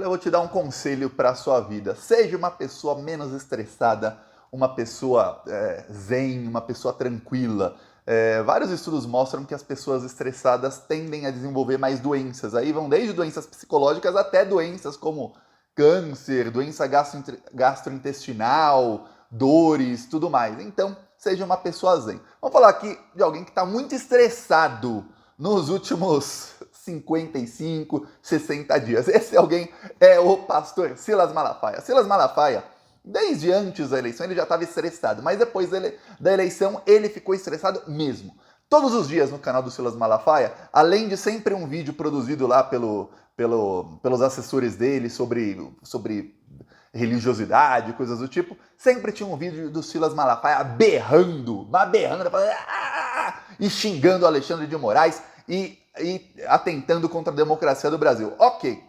Olha, eu vou te dar um conselho para a sua vida. Seja uma pessoa menos estressada, uma pessoa zen, uma pessoa tranquila. Vários estudos mostram que as pessoas estressadas tendem a desenvolver mais doenças. Aí vão desde doenças psicológicas até doenças como câncer, doença gastrointestinal, dores, tudo mais. Então, seja uma pessoa zen. Vamos falar aqui de alguém que está muito estressado nos últimos 55, 60 dias. Esse alguém é o pastor Silas Malafaia. Silas Malafaia, desde antes da eleição, ele já estava estressado, mas depois da eleição ele ficou estressado mesmo. Todos os dias no canal do Silas Malafaia, além de sempre um vídeo produzido lá pelos assessores dele sobre religiosidade, coisas do tipo, sempre tinha um vídeo do Silas Malafaia berrando, e xingando Alexandre de Moraes e atentando contra a democracia do Brasil. Ok.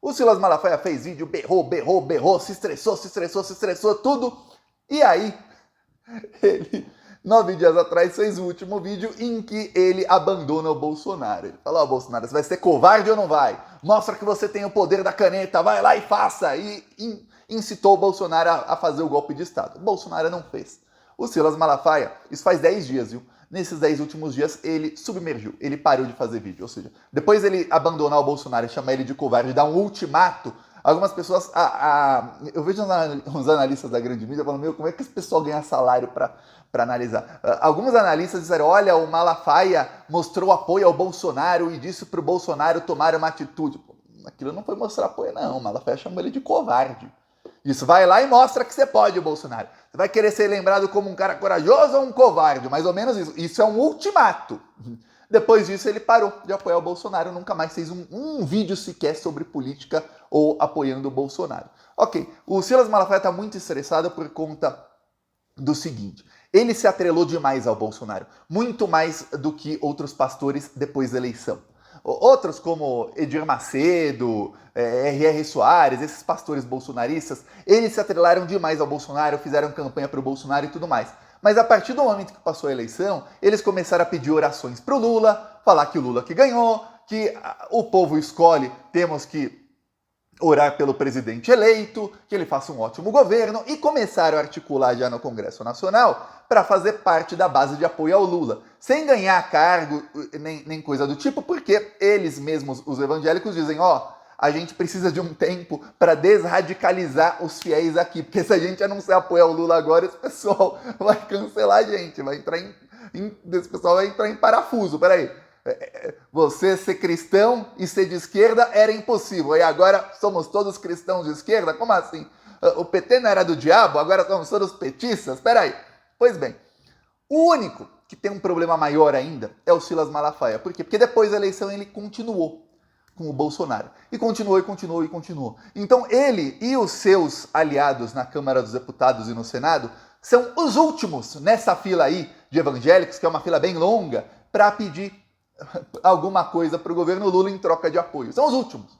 O Silas Malafaia fez vídeo, berrou, se estressou, tudo. E aí, ele, 9 dias atrás, fez o último vídeo em que ele abandona o Bolsonaro. Ele falou, Bolsonaro, você vai ser covarde ou não vai? Mostra que você tem o poder da caneta, vai lá e faça. E incitou o Bolsonaro a fazer o golpe de Estado. O Bolsonaro não fez. O Silas Malafaia, isso faz 10 dias, viu? Nesses 10 últimos dias, ele submergiu, ele parou de fazer vídeo. Ou seja, depois ele abandonar o Bolsonaro e chamar ele de covarde, dar um ultimato, algumas pessoas... eu vejo uns analistas da grande mídia falando, meu, como é que esse pessoal ganha salário para analisar? Alguns analistas disseram, olha, o Malafaia mostrou apoio ao Bolsonaro e disse para o Bolsonaro tomar uma atitude. Aquilo não foi mostrar apoio, não. O Malafaia chamou ele de covarde. Isso, vai lá e mostra que você pode, Bolsonaro. Você vai querer ser lembrado como um cara corajoso ou um covarde? Mais ou menos isso. Isso é um ultimato. Depois disso, ele parou de apoiar o Bolsonaro. Nunca mais fez um vídeo sequer sobre política ou apoiando o Bolsonaro. Ok, o Silas Malafaia está muito estressado por conta do seguinte. Ele se atrelou demais ao Bolsonaro. Muito mais do que outros pastores depois da eleição. Outros como Edir Macedo, R.R. Soares, esses pastores bolsonaristas, eles se atrelaram demais ao Bolsonaro, fizeram campanha para o Bolsonaro e tudo mais. Mas a partir do momento que passou a eleição, eles começaram a pedir orações para o Lula, falar que o Lula que ganhou, que o povo escolhe, temos que orar pelo presidente eleito, que ele faça um ótimo governo, e começaram a articular já no Congresso Nacional para fazer parte da base de apoio ao Lula, sem ganhar cargo nem coisa do tipo, porque eles mesmos, os evangélicos, dizem, a gente precisa de um tempo para desradicalizar os fiéis aqui, porque se a gente anunciar apoio ao Lula agora, esse pessoal vai cancelar a gente, esse pessoal vai entrar em parafuso, peraí. Você ser cristão e ser de esquerda era impossível. E agora somos todos cristãos de esquerda? Como assim? O PT não era do diabo? Agora somos todos petistas? Espera aí. Pois bem, o único que tem um problema maior ainda é o Silas Malafaia. Por quê? Porque depois da eleição ele continuou com o Bolsonaro. E continuou. Então ele e os seus aliados na Câmara dos Deputados e no Senado são os últimos nessa fila aí de evangélicos, que é uma fila bem longa, para pedir alguma coisa para o governo Lula em troca de apoio. São os últimos.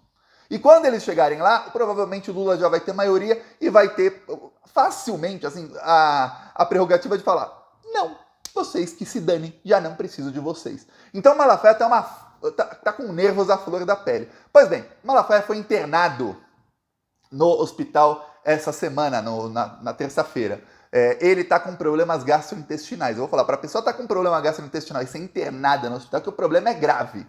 E quando eles chegarem lá, provavelmente o Lula já vai ter maioria e vai ter facilmente assim, a prerrogativa de falar, não, vocês que se danem, já não preciso de vocês. Então Malafaia tá com nervos à flor da pele. Pois bem, Malafaia foi internado no hospital essa semana, na terça-feira. Ele está com problemas gastrointestinais. Eu vou falar, para a pessoa estar com problema gastrointestinal e ser internada no hospital, que o problema é grave.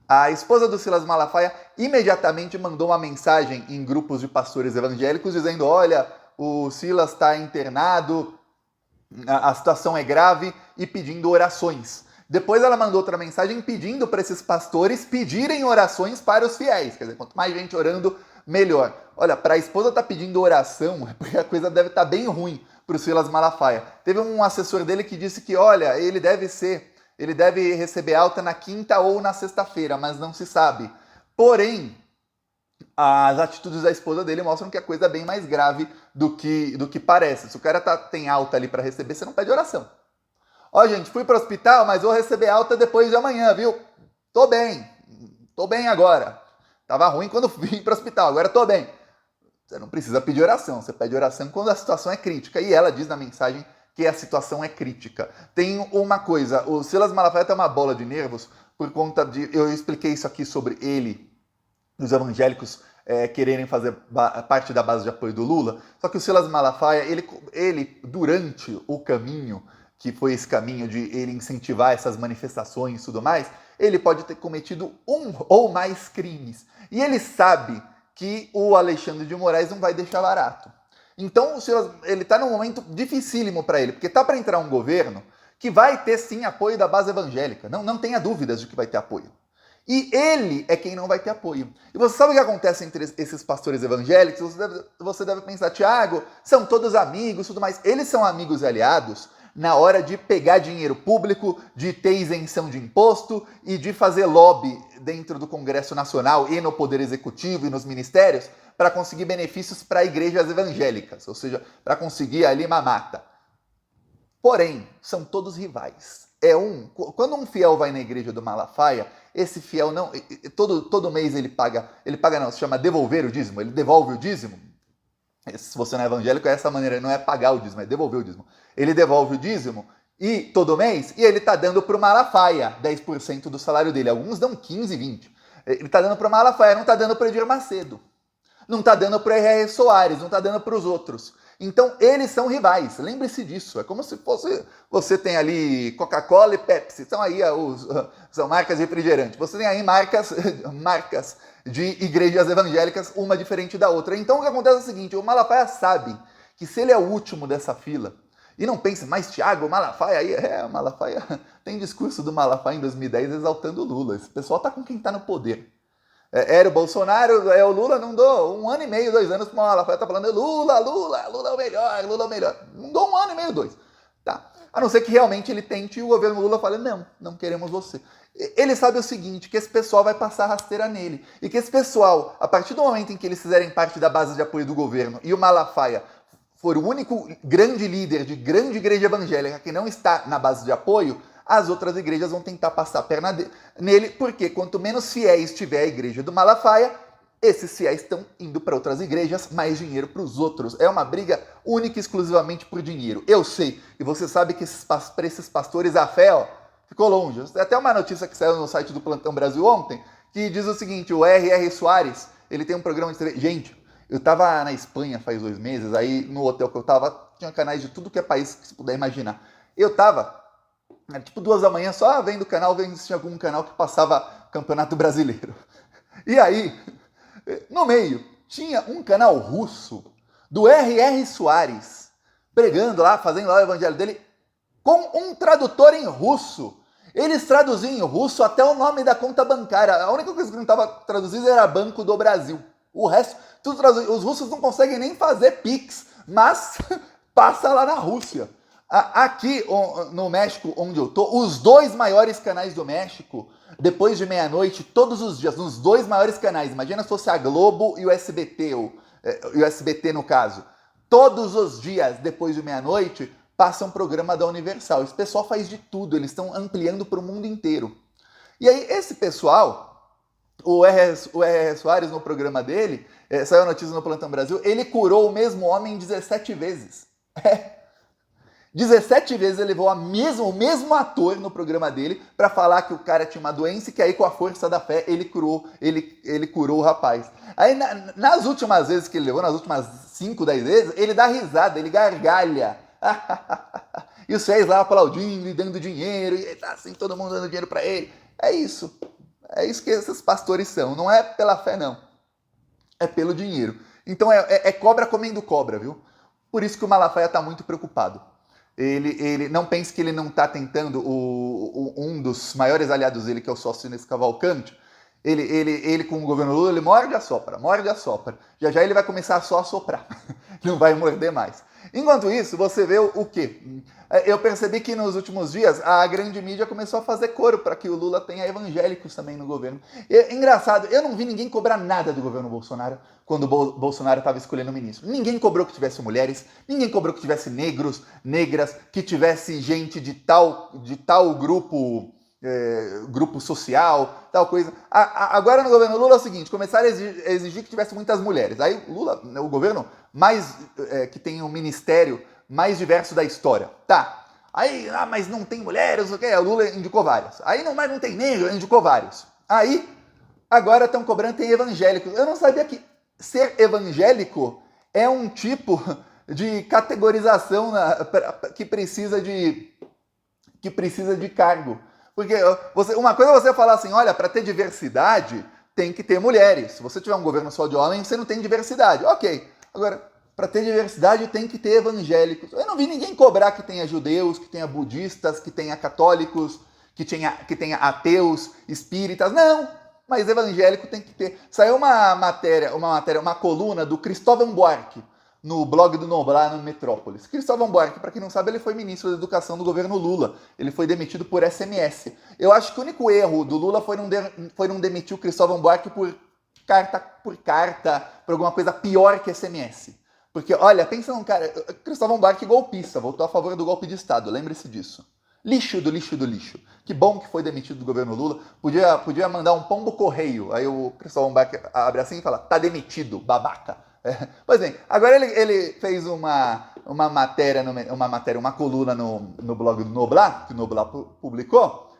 A esposa do Silas Malafaia imediatamente mandou uma mensagem em grupos de pastores evangélicos dizendo, olha, o Silas está internado, a situação é grave, e pedindo orações. Depois ela mandou outra mensagem pedindo para esses pastores pedirem orações para os fiéis. Quer dizer, quanto mais gente orando, melhor. Olha, para a esposa estar pedindo oração, é porque a coisa deve estar bem ruim para o Silas Malafaia. Teve um assessor dele que disse que, olha, ele deve receber alta na quinta ou na sexta-feira, mas não se sabe. Porém, as atitudes da esposa dele mostram que a coisa é bem mais grave do que parece. Se o cara tem alta ali para receber, você não pede oração. Gente, fui para o hospital, mas vou receber alta depois de amanhã, viu? Tô bem agora. Tava ruim quando vim para o hospital, agora tô bem. Você não precisa pedir oração, você pede oração quando a situação é crítica. E ela diz na mensagem que a situação é crítica. Tem uma coisa, o Silas Malafaia tem uma bola de nervos por conta de... Eu expliquei isso aqui sobre ele, os evangélicos quererem fazer parte da base de apoio do Lula. Só que o Silas Malafaia, ele durante o caminho, que foi esse caminho de ele incentivar essas manifestações e tudo mais, ele pode ter cometido um ou mais crimes. E ele sabe que o Alexandre de Moraes não vai deixar barato. Então, ele está num momento dificílimo para ele, porque está para entrar um governo que vai ter, sim, apoio da base evangélica. Não tenha dúvidas de que vai ter apoio. E ele é quem não vai ter apoio. E você sabe o que acontece entre esses pastores evangélicos? Você deve pensar, Tiago, são todos amigos, tudo mais. Eles são amigos e aliados na hora de pegar dinheiro público, de ter isenção de imposto e de fazer lobby dentro do Congresso Nacional e no Poder Executivo e nos ministérios para conseguir benefícios para igrejas evangélicas, ou seja, para conseguir ali mamata. Porém, são todos rivais. Quando um fiel vai na igreja do Malafaia, esse fiel não, todo mês ele paga não, se chama devolver o dízimo, ele devolve o dízimo. Se você não é evangélico, é essa maneira, não é pagar o dízimo, é devolver o dízimo. Ele devolve o dízimo e todo mês, e ele está dando para o Malafaia 10% do salário dele. Alguns dão 15, 20. Ele está dando para o Malafaia, não está dando para o Edir Macedo. Não está dando para o R.R. Soares, não está dando para os outros. Então, eles são rivais. Lembre-se disso. É como se você tem ali Coca-Cola e Pepsi. São aí são marcas de refrigerante. Você tem aí marcas de igrejas evangélicas, uma diferente da outra. Então, o que acontece é o seguinte. O Malafaia sabe que se ele é o último dessa fila, e não pense, mas Tiago, o Malafaia aí... o Malafaia... Tem discurso do Malafaia em 2010 exaltando o Lula. Esse pessoal tá com quem tá no poder. Era o Bolsonaro, o Lula, não dou 1 ano e meio, 2 anos para o Malafaia tá falando Lula é o melhor, Lula é o melhor. Não dou 1 ano e meio, 2. Tá. A não ser que realmente ele tente e o governo Lula fale, não queremos você. Ele sabe o seguinte, que esse pessoal vai passar rasteira nele. E que esse pessoal, a partir do momento em que eles fizerem parte da base de apoio do governo e o Malafaia for o único grande líder de grande igreja evangélica que não está na base de apoio, as outras igrejas vão tentar passar a perna nele, porque quanto menos fiéis tiver a igreja do Malafaia, esses fiéis estão indo para outras igrejas, mais dinheiro para os outros. É uma briga única e exclusivamente por dinheiro. Eu sei, e você sabe que para esses pastores a fé, ficou longe. Tem até uma notícia que saiu no site do Plantão Brasil ontem, que diz o seguinte, o R.R. Soares, ele tem um programa de TV... Gente, eu tava na Espanha faz 2 meses, aí no hotel que eu tava, tinha canais de tudo que é país que você puder imaginar. Eu tava... tipo 2 da manhã, só vendo o canal, vendo se tinha algum canal que passava Campeonato Brasileiro. E aí, no meio, tinha um canal russo do R.R. Soares, pregando lá, fazendo lá o evangelho dele, com um tradutor em russo. Eles traduziam em russo até o nome da conta bancária. A única coisa que não estava traduzida era Banco do Brasil. O resto, tudo traduzido. Os russos não conseguem nem fazer Pix, mas passa lá na Rússia. Aqui no México, onde eu tô, os 2 maiores canais do México, depois de meia-noite, todos os dias, nos 2 maiores canais, imagina se fosse a Globo e o SBT, o SBT no caso, todos os dias, depois de meia-noite, passa um programa da Universal. Esse pessoal faz de tudo, eles estão ampliando para o mundo inteiro. E aí, esse pessoal, o R.R. Soares, no programa dele, saiu a notícia no Plantão Brasil, ele curou o mesmo homem 17 vezes. 17 vezes ele levou o mesmo ator no programa dele para falar que o cara tinha uma doença e que aí com a força da fé ele curou o rapaz. Aí nas últimas vezes que ele levou, nas últimas 5, 10 vezes, ele dá risada, ele gargalha. E os fiéis lá aplaudindo e dando dinheiro, e tá assim, todo mundo dando dinheiro para ele. É isso que esses pastores são, não é pela fé não, é pelo dinheiro. Então é cobra comendo cobra, viu? Por isso que o Malafaia tá muito preocupado. Ele não pense que ele não está tentando, um dos maiores aliados dele, que é o Sócio Cavalcante, ele com o governo Lula, ele morde e assopra. Já ele vai começar só a soprar, não vai morder mais. Enquanto isso, você vê o quê? Eu percebi que nos últimos dias a grande mídia começou a fazer coro para que o Lula tenha evangélicos também no governo. Engraçado, eu não vi ninguém cobrar nada do governo Bolsonaro quando o Bolsonaro estava escolhendo o ministro. Ninguém cobrou que tivesse mulheres, ninguém cobrou que tivesse negros, negras, que tivesse gente de tal grupo social, tal coisa. Agora no governo Lula é o seguinte, começaram a exigir que tivesse muitas mulheres. Aí o Lula, o governo que tem um ministério mais diverso da história. Tá. Aí, mas não tem mulheres, o que? O Lula indicou várias. Aí, mas não tem negro, indicou vários. Aí, agora estão cobrando, tem evangélicos. Eu não sabia que ser evangélico é um tipo de categorização que precisa de cargo. Porque uma coisa é você falar assim, olha, para ter diversidade tem que ter mulheres. Se você tiver um governo só de homens, você não tem diversidade. Ok. Agora, para ter diversidade tem que ter evangélicos. Eu não vi ninguém cobrar que tenha judeus, que tenha budistas, que tenha católicos, que tenha ateus, espíritas. Não! Mas evangélico tem que ter. Saiu uma coluna do Cristóvão Buarque, no blog do Noblar, no Metrópolis. Cristóvão Buarque, para quem não sabe, ele foi ministro da Educação do governo Lula. Ele foi demitido por SMS. Eu acho que o único erro do Lula foi não demitir o Cristóvão Buarque por carta, por alguma coisa pior que SMS. Porque, olha, pensa num cara... Cristóvão Buarque golpista, votou a favor do golpe de Estado, lembre-se disso. Lixo do lixo do lixo. Que bom que foi demitido do governo Lula. Podia mandar um pombo correio. Aí o Cristóvão Buarque abre assim e fala, tá demitido, babaca. Pois bem, agora ele fez uma coluna no blog do Noblar, que o Noblar publicou,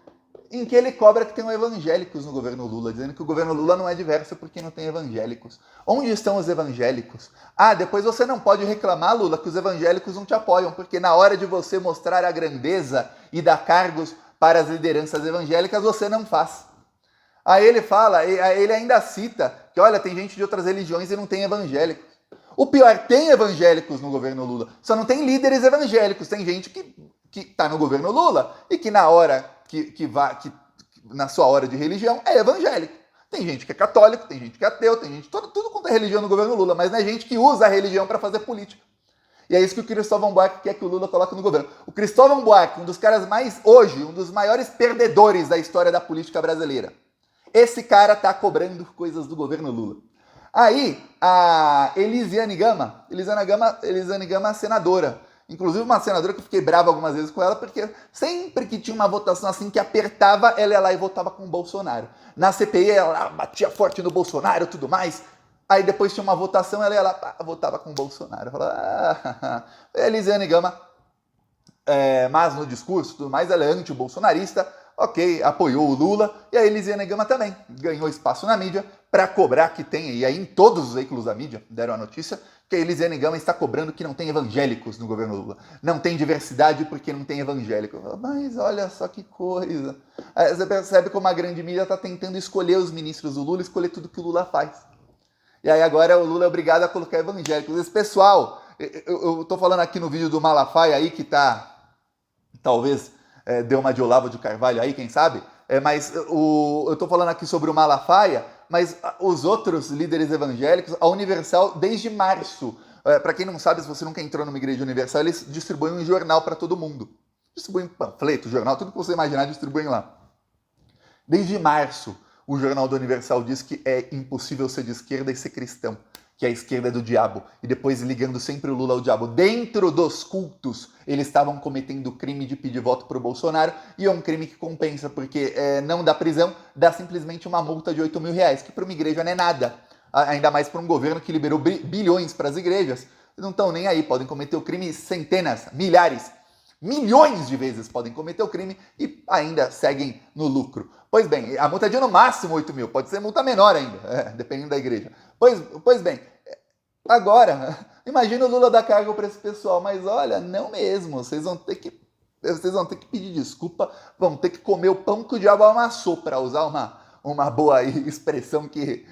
em que ele cobra que tem evangélicos no governo Lula, dizendo que o governo Lula não é diverso porque não tem evangélicos. Onde estão os evangélicos? Ah, depois você não pode reclamar, Lula, que os evangélicos não te apoiam, porque na hora de você mostrar a grandeza e dar cargos para as lideranças evangélicas, você não faz. Aí ele ainda cita que, olha, tem gente de outras religiões e não tem evangélicos. O pior, tem evangélicos no governo Lula, só não tem líderes evangélicos. Tem gente que tá no governo Lula e que na hora na sua hora de religião é evangélico. Tem gente que é católico, tem gente que é ateu, tem gente tudo quanto é religião no governo Lula, mas não é gente que usa a religião para fazer política. E é isso que o Cristóvão Buarque quer que o Lula coloque no governo. O Cristóvão Buarque, um dos caras um dos maiores perdedores da história da política brasileira. Esse cara tá cobrando coisas do governo Lula. Aí, a Elisiane Gama, senadora. Inclusive uma senadora que eu fiquei bravo algumas vezes com ela, porque sempre que tinha uma votação assim que apertava, ela ia lá e votava com o Bolsonaro. Na CPI, ela batia forte no Bolsonaro e tudo mais. Aí depois tinha uma votação, ela ia lá, votava com o Bolsonaro. Eu falava, Elisiane Gama, mas no discurso tudo mais, ela é anti-bolsonarista. Ok, apoiou o Lula, e a Elisiane Gama também ganhou espaço na mídia para cobrar que tem, e aí em todos os veículos da mídia deram a notícia, que a Elisiane Gama está cobrando que não tem evangélicos no governo Lula. Não tem diversidade porque não tem evangélico. Mas olha só que coisa. Aí você percebe como a grande mídia está tentando escolher os ministros do Lula, escolher tudo que o Lula faz. E aí agora o Lula é obrigado a colocar evangélicos. Esse pessoal, eu tô falando aqui no vídeo do Malafaia aí, que tá, talvez... deu uma de Olavo de Carvalho aí, quem sabe? Mas eu estou falando aqui sobre o Malafaia, mas os outros líderes evangélicos, a Universal, desde março, para quem não sabe, se você nunca entrou numa igreja universal, eles distribuem um jornal para todo mundo. Distribuem panfleto, jornal, tudo que você imaginar, distribuem lá. Desde março, o jornal do Universal diz que é impossível ser de esquerda e ser cristão, que a esquerda é do diabo, e depois ligando sempre o Lula ao diabo. Dentro dos cultos, eles estavam cometendo o crime de pedir voto para o Bolsonaro, e é um crime que compensa, porque não dá prisão, dá simplesmente uma multa de 8 mil reais, que para uma igreja não é nada. Ainda mais para um governo que liberou bilhões para as igrejas. Não estão nem aí, podem cometer o crime centenas, milhares, milhões de vezes podem cometer o crime e ainda seguem no lucro. Pois bem, a multa é de no máximo 8 mil, pode ser multa menor ainda, dependendo da igreja. Pois bem, agora, imagina o Lula dar cargo para esse pessoal, mas olha, não mesmo, vocês vão ter que pedir desculpa, vão ter que comer o pão que o diabo amassou, para usar uma boa expressão que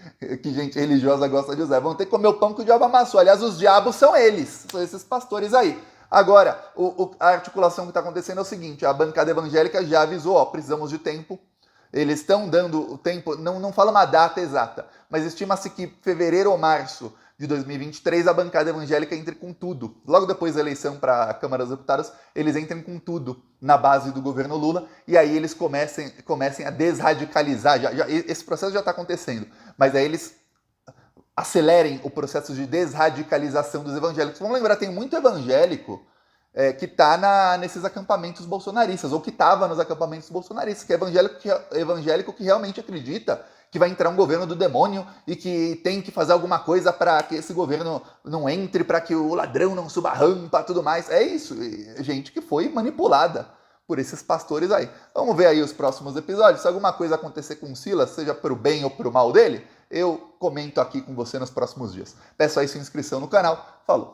gente religiosa gosta de usar. Vão ter que comer o pão que o diabo amassou. Aliás, os diabos são eles, são esses pastores aí. Agora, a articulação que está acontecendo é o seguinte, a bancada evangélica já avisou, precisamos de tempo. Eles estão dando o tempo, não fala uma data exata, mas estima-se que fevereiro ou março de 2023 a bancada evangélica entre com tudo. Logo depois da eleição para a Câmara dos Deputados, eles entrem com tudo na base do governo Lula e aí eles comecem a desradicalizar. Esse processo já está acontecendo, mas aí eles acelerem o processo de desradicalização dos evangélicos. Vamos lembrar, tem muito evangélico que está nesses acampamentos bolsonaristas, ou que estava nos acampamentos bolsonaristas, que é evangélico que realmente acredita que vai entrar um governo do demônio e que tem que fazer alguma coisa para que esse governo não entre, para que o ladrão não suba a rampa e tudo mais. É isso, gente que foi manipulada por esses pastores aí. Vamos ver aí os próximos episódios. Se alguma coisa acontecer com o Silas, seja pro bem ou pro mal dele, eu comento aqui com você nos próximos dias. Peço aí sua inscrição no canal. Falou!